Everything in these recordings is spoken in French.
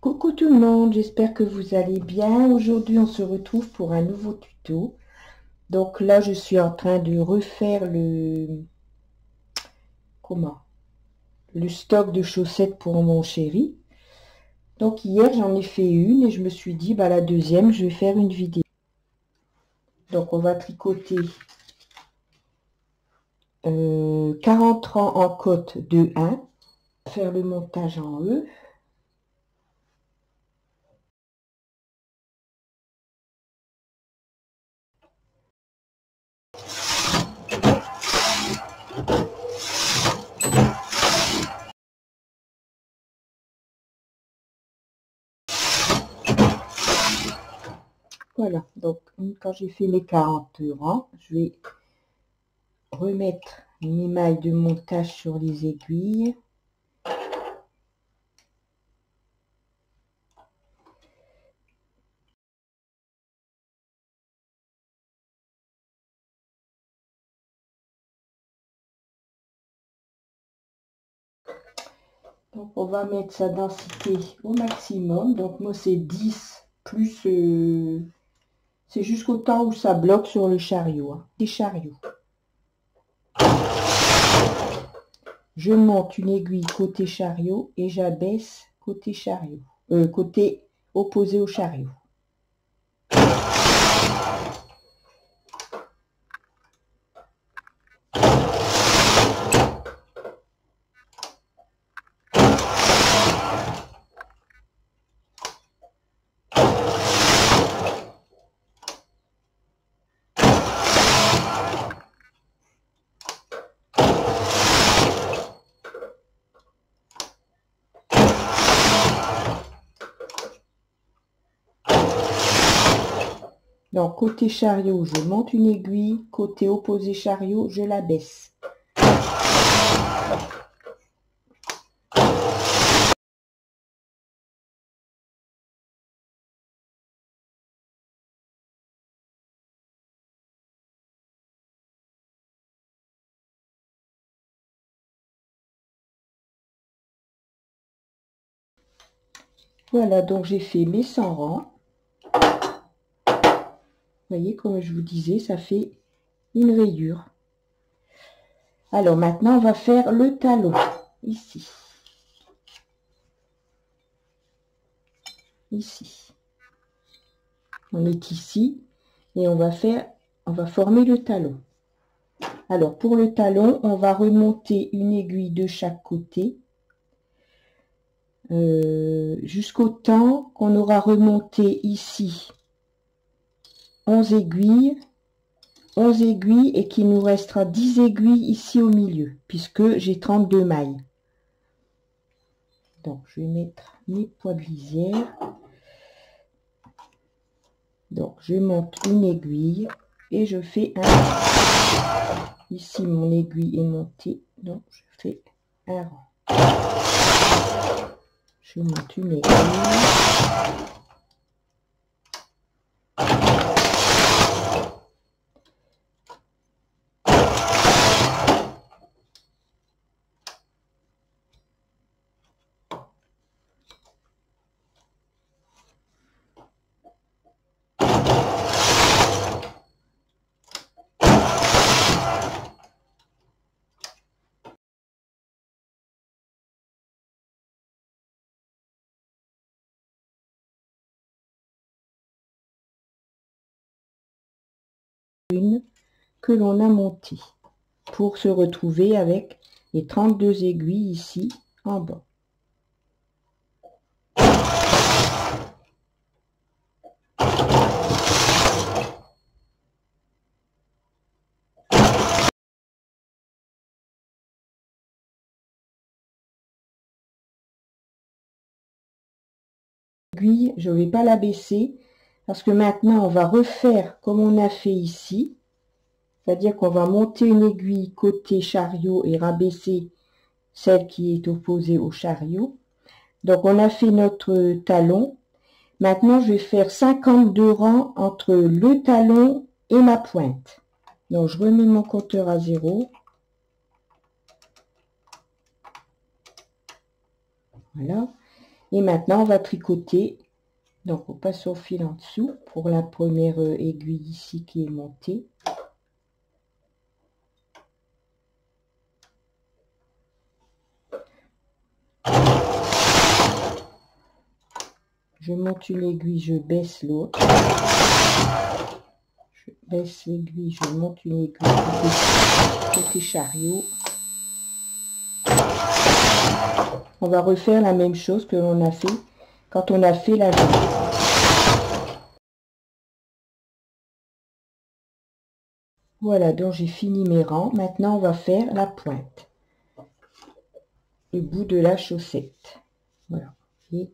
Coucou tout le monde, j'espère que vous allez bien. Aujourd'hui, on se retrouve pour un nouveau tuto. Donc là, je suis en train de refaire le stock de chaussettes pour mon chéri. Donc hier, j'en ai fait une et je me suis dit, bah la deuxième, je vais faire une vidéo. Donc on va tricoter 40 rangs en côte de 1, faire le montage en E. Voilà, donc quand j'ai fait mes 40 rangs, je vais remettre mes mailles de montage sur les aiguilles. Donc on va mettre sa densité au maximum. Donc moi c'est 10 plus c'est jusqu'au temps où ça bloque sur le chariot, hein, des chariots. Je monte une aiguille côté chariot et j'abaisse côté chariot, côté opposé au chariot. Donc côté chariot, je monte une aiguille, côté opposé chariot, je la baisse. Voilà, donc j'ai fait mes 100 rangs. Vous voyez, comme je vous disais, ça fait une rayure. Alors maintenant, on va faire le talon, ici. Ici. On est ici et on va former le talon. Alors pour le talon, on va remonter une aiguille de chaque côté jusqu'au temps qu'on aura remonté ici 11 aiguilles et qu'il nous restera 10 aiguilles ici au milieu puisque j'ai 32 mailles. Donc je vais mettre mes poids de lisière. Donc je monte une aiguille et je fais un. Ici mon aiguille est montée, donc je fais un rang. Je monte une aiguille. Une que l'on a montée pour se retrouver avec les 32 aiguilles ici en bas. L'aiguille, je ne vais pas la baisser parce que maintenant on va refaire comme on a fait ici, c'est-à-dire qu'on va monter une aiguille côté chariot et rabaisser celle qui est opposée au chariot. Donc on a fait notre talon. Maintenant je vais faire 52 rangs entre le talon et ma pointe. Donc je remets mon compteur à 0. Voilà. Et maintenant, on va tricoter. Donc, on passe au fil en dessous pour la première aiguille ici qui est montée. Je monte une aiguille, je baisse l'autre. Je baisse l'aiguille, je monte une aiguille côté chariot. On va refaire la même chose que l'on a fait quand on a fait la jambe. Voilà, donc j'ai fini mes rangs. Maintenant, on va faire la pointe. Le bout de la chaussette. Voilà. Et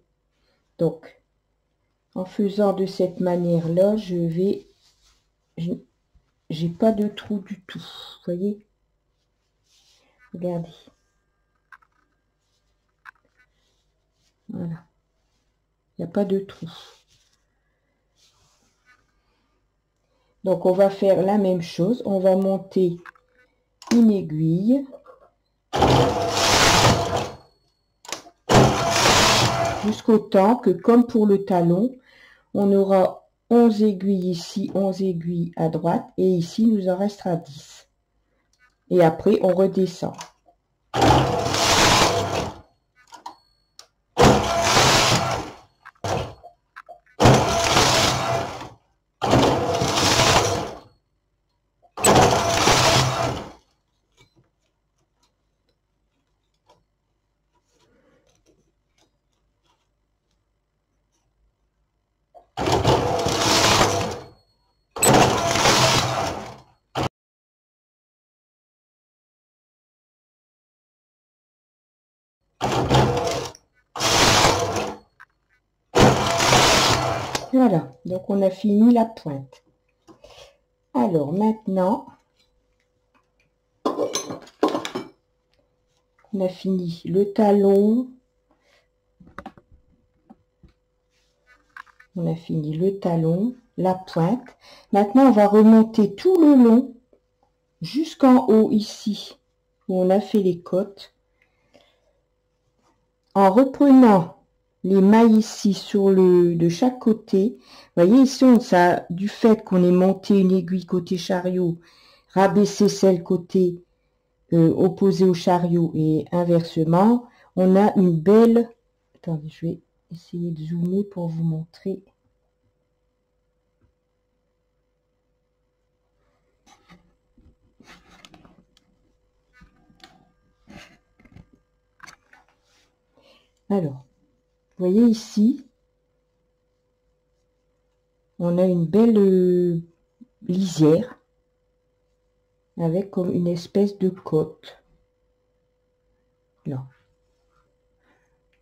donc, en faisant de cette manière-là, j'ai pas de trou du tout. Vous voyez? Regardez. Voilà. Il n'y a pas de trou. Donc, on va faire la même chose. On va monter une aiguille. Jusqu'au temps que, comme pour le talon, on aura 11 aiguilles ici, 11 aiguilles à droite. Et ici, il nous en restera 10. Et après, on redescend. Voilà, donc on a fini la pointe. Alors maintenant, on a fini le talon. On a fini le talon, la pointe. Maintenant, on va remonter tout le long jusqu'en haut ici, où on a fait les côtes. En reprenant les mailles ici sur de chaque côté. Vous voyez ici, ça, du fait qu'on ait monté une aiguille côté chariot, rabaissé celle côté opposé au chariot et inversement, on a une belle... Attendez, je vais essayer de zoomer pour vous montrer. Alors, vous voyez ici, on a une belle lisière avec comme une espèce de côte. Là,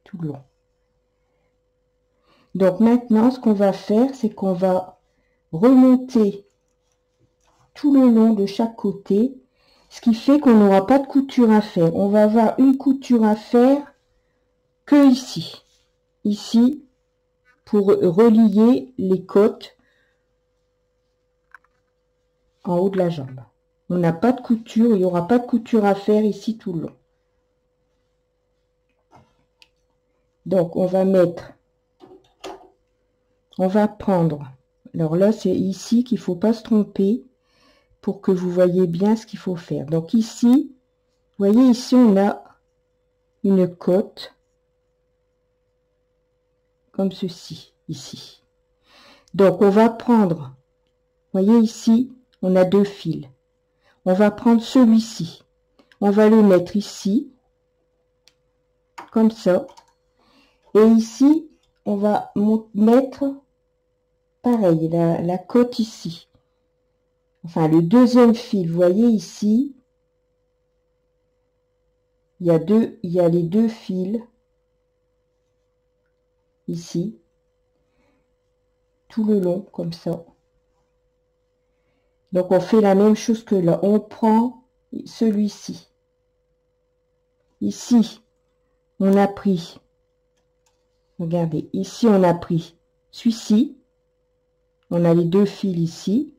tout le long. Donc maintenant, ce qu'on va faire, c'est qu'on va remonter tout le long de chaque côté, ce qui fait qu'on n'aura pas de couture à faire. On va avoir une couture à faire que ici. Ici, pour relier les côtes en haut de la jambe. On n'a pas de couture, il n'y aura pas de couture à faire ici tout le long. Donc, on va prendre, alors là, c'est ici qu'il ne faut pas se tromper pour que vous voyez bien ce qu'il faut faire. Donc ici, vous voyez ici, on a une côte comme ceci, ici. Donc, on va prendre, vous voyez ici, on a deux fils. On va prendre celui-ci. On va le mettre ici, comme ça. Et ici, on va mettre, pareil, la côte ici. Enfin, le deuxième fil, vous voyez ici, il y a les deux fils, ici, tout le long, comme ça. Donc, on fait la même chose que là. On prend celui-ci. Ici, on a pris, regardez, ici, on a pris celui-ci. On a les deux fils ici.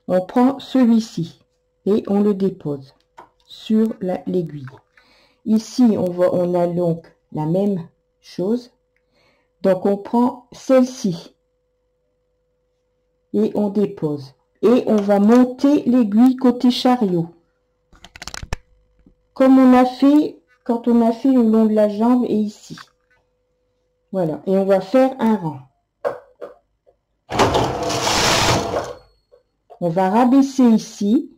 On prend celui-ci et on le dépose sur l'aiguille. Ici, on a donc la même chose. Donc on prend celle-ci et on dépose. Et on va monter l'aiguille côté chariot. Comme on a fait quand on a fait le long de la jambe et ici. Voilà. Et on va faire un rang. On va rabaisser ici.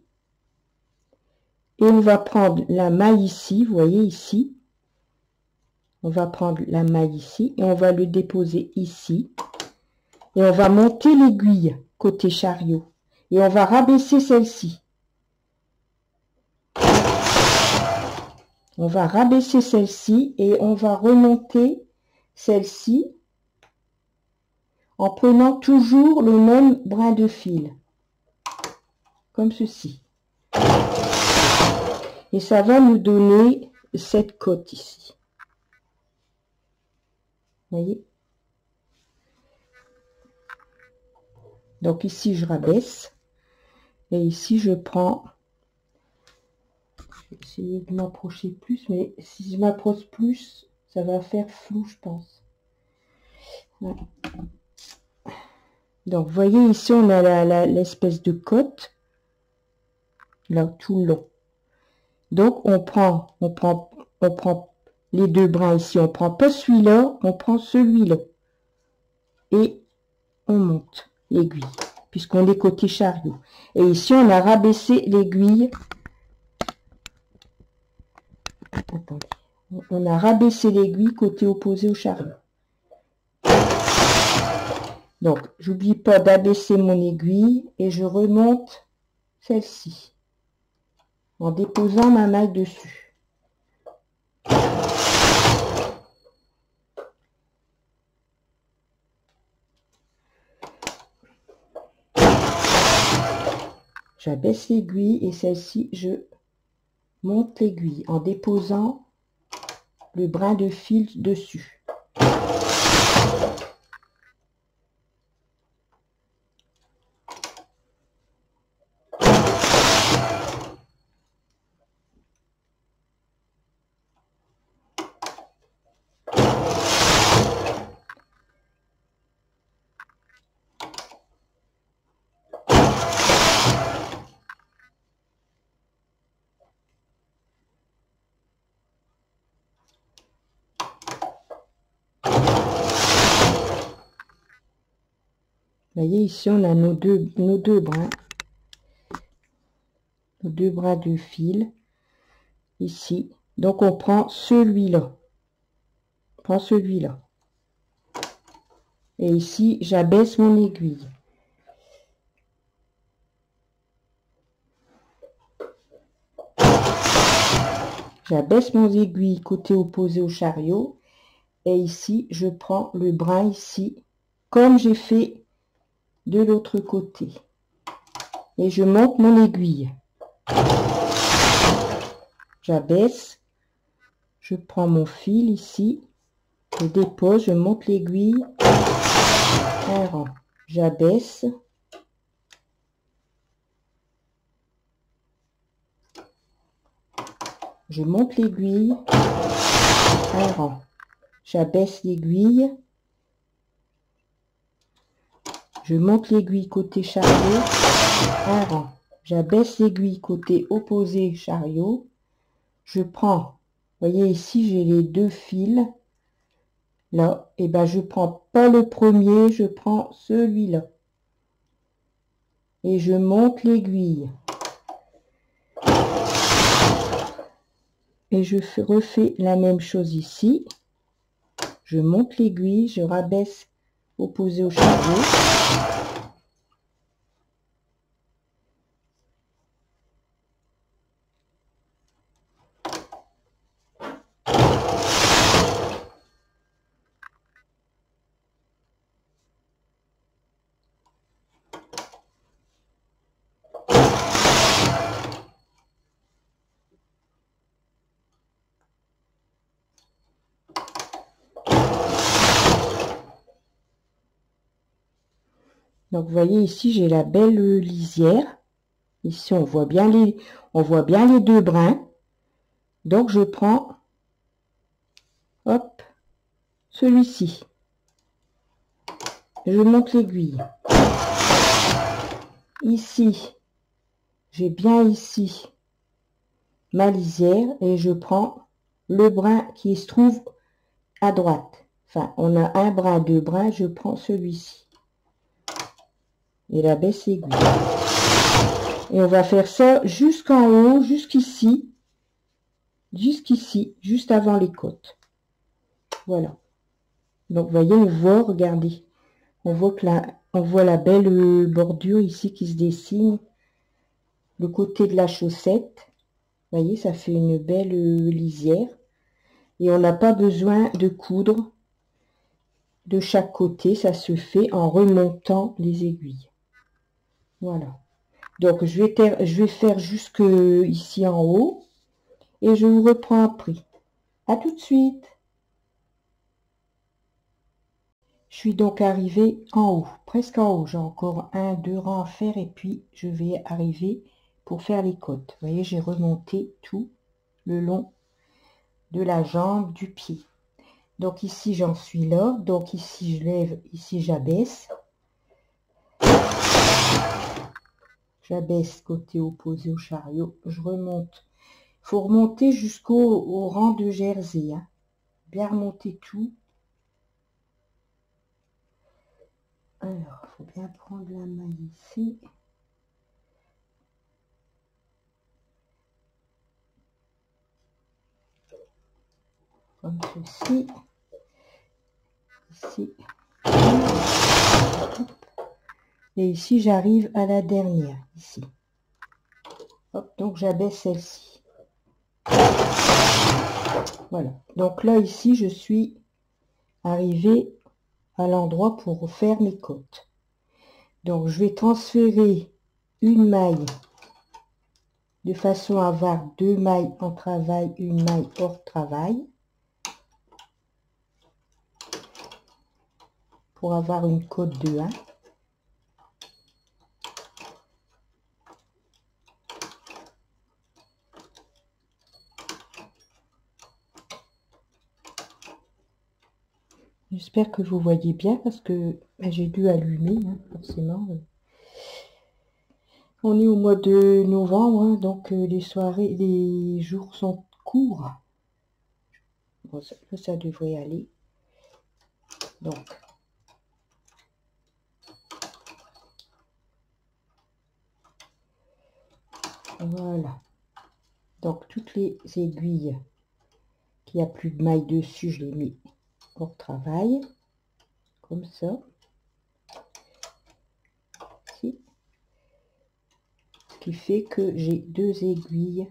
Et on va prendre la maille ici, vous voyez ici. On va prendre la maille ici et on va le déposer ici. Et on va monter l'aiguille côté chariot. Et on va rabaisser celle-ci. On va rabaisser celle-ci et on va remonter celle-ci en prenant toujours le même brin de fil. Comme ceci. Et ça va nous donner cette côte ici. Vous voyez? Donc ici, je rabaisse. Et ici, je prends... Je vais essayer de m'approcher plus, mais si je m'approche plus, ça va faire flou, je pense. Ouais. Donc, vous voyez, ici, on a l'espèce de côte. Là, tout le long. Donc, on prend les deux brins ici. On prend pas celui-là, on prend celui-là. Et on monte l'aiguille, puisqu'on est côté chariot. Et ici, on a rabaissé l'aiguille. Attendez. On a rabaissé l'aiguille côté opposé au chariot. Donc, j'oublie pas d'abaisser mon aiguille et je remonte celle-ci en déposant ma maille dessus. J'abaisse l'aiguille et celle-ci, je monte l'aiguille en déposant le brin de fil dessus. Vous voyez, ici, on a nos deux brins. Nos deux brins de fil. Ici. Donc, on prend celui-là. On prend celui-là. Et ici, j'abaisse mon aiguille. J'abaisse mon aiguille côté opposé au chariot. Et ici, je prends le brin ici, comme j'ai fait de l'autre côté. Et je monte mon aiguille. J'abaisse. Je prends mon fil ici. Je dépose, je monte l'aiguille. Un rang. J'abaisse. Je monte l'aiguille. Un rang. J'abaisse l'aiguille. Je monte l'aiguille côté chariot. Un rang. J'abaisse l'aiguille côté opposé chariot. Je prends, vous voyez ici, j'ai les deux fils. Là, et ben je prends pas le premier, je prends celui-là. Et je monte l'aiguille. Et je refais la même chose ici. Je monte l'aiguille, je rabaisse opposé au chariot. Donc, vous voyez ici, j'ai la belle lisière. Ici, on voit bien les deux brins. Donc, je prends, hop, celui-ci. Je monte l'aiguille. Ici, j'ai bien ici ma lisière et je prends le brin qui se trouve à droite. Enfin, on a un brin, deux brins, je prends celui-ci. Et la baisse aiguille. Et on va faire ça jusqu'en haut, jusqu'ici, juste avant les côtes. Voilà. Donc, vous voyez, on voit, regardez, on voit que on voit la belle bordure ici qui se dessine. Le côté de la chaussette. Vous voyez, ça fait une belle lisière. Et on n'a pas besoin de coudre de chaque côté. Ça se fait en remontant les aiguilles. Voilà. Donc, je vais faire jusque ici en haut. Et je vous reprends après. À tout de suite. Je suis donc arrivée en haut, presque en haut. J'ai encore un, deux rangs à faire et puis je vais arriver pour faire les côtes. Vous voyez, j'ai remonté tout le long de la jambe, du pied. Donc ici, j'en suis là. Donc ici, je lève, ici, j'abaisse. J'abaisse côté opposé au chariot. Je remonte. Il faut remonter jusqu'au rang de jersey. Hein. Bien remonter tout. Alors, il faut bien prendre la maille ici. Comme ceci. Ici. Et ici, j'arrive à la dernière, ici. Hop, donc j'abaisse celle-ci. Voilà. Donc là, ici, je suis arrivée à l'endroit pour faire mes côtes. Donc, je vais transférer une maille de façon à avoir deux mailles en travail, une maille hors travail. Pour avoir une côte de 1. J'espère que vous voyez bien parce que j'ai dû allumer, hein, forcément. On est au mois de novembre, hein, donc les soirées, les jours sont courts. Bon, ça devrait aller. Donc, voilà. Donc, toutes les aiguilles qui a plus de maille dessus, je les mets hors travail. Comme ça. Ici. Ce qui fait que j'ai deux aiguilles.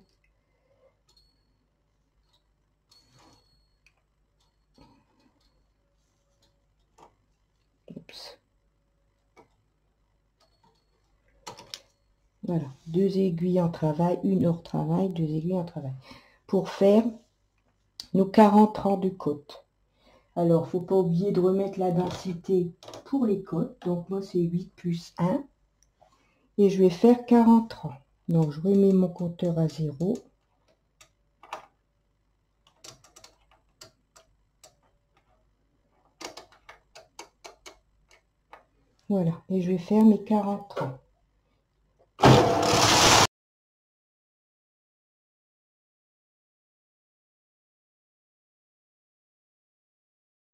Oups. Voilà, deux aiguilles en travail, une hors travail, deux aiguilles en travail. Pour faire nos 40 rangs de côte. Alors, faut pas oublier de remettre la densité pour les côtes. Donc, moi, c'est 8 plus 1. Et je vais faire 40 rangs. Donc, je remets mon compteur à 0. Voilà, et je vais faire mes 40 rangs.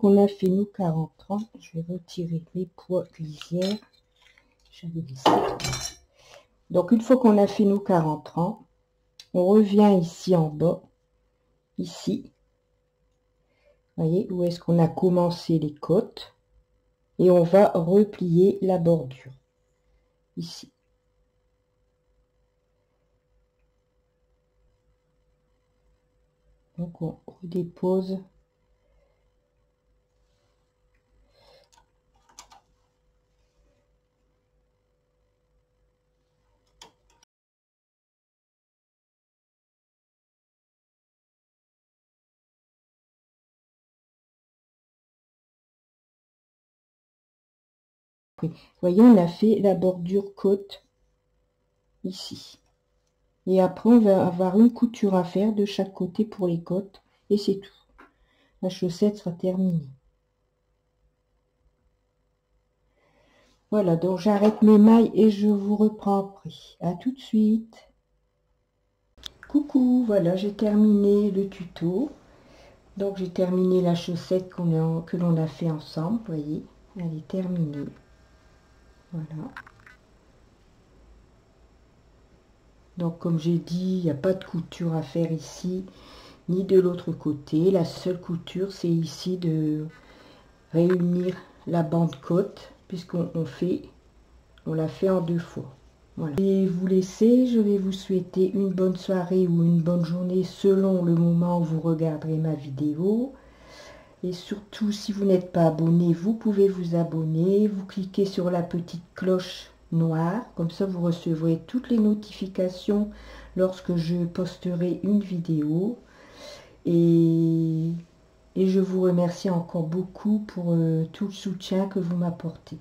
On a fait nos 40 rangs, je vais retirer mes poids lisière. J'avais dit ça. Donc une fois qu'on a fait nos 40 rangs, on revient ici en bas, ici. Vous voyez où est-ce qu'on a commencé les côtes. Et on va replier la bordure. Ici. Donc on redépose. Vous voyez, on a fait la bordure côte ici. Et après, on va avoir une couture à faire de chaque côté pour les côtes. Et c'est tout. La chaussette sera terminée. Voilà, donc j'arrête mes mailles et je vous reprends après. À tout de suite. Coucou, voilà, j'ai terminé le tuto. Donc j'ai terminé la chaussette que l'on a fait ensemble, vous voyez, elle est terminée. Voilà. Donc comme j'ai dit, il n'y a pas de couture à faire ici, ni de l'autre côté. La seule couture, c'est ici de réunir la bande côte, puisqu'on l'a fait en 2 fois. Voilà. Je vais vous laisser, je vais vous souhaiter une bonne soirée ou une bonne journée selon le moment où vous regarderez ma vidéo. Et surtout, si vous n'êtes pas abonné, vous pouvez vous abonner. Vous cliquez sur la petite cloche noire. Comme ça, vous recevrez toutes les notifications lorsque je posterai une vidéo. Et je vous remercie encore beaucoup pour tout le soutien que vous m'apportez.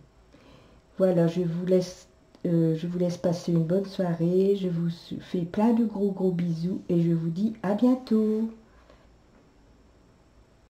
Voilà, je vous laisse passer une bonne soirée. Je vous fais plein de gros bisous et je vous dis à bientôt.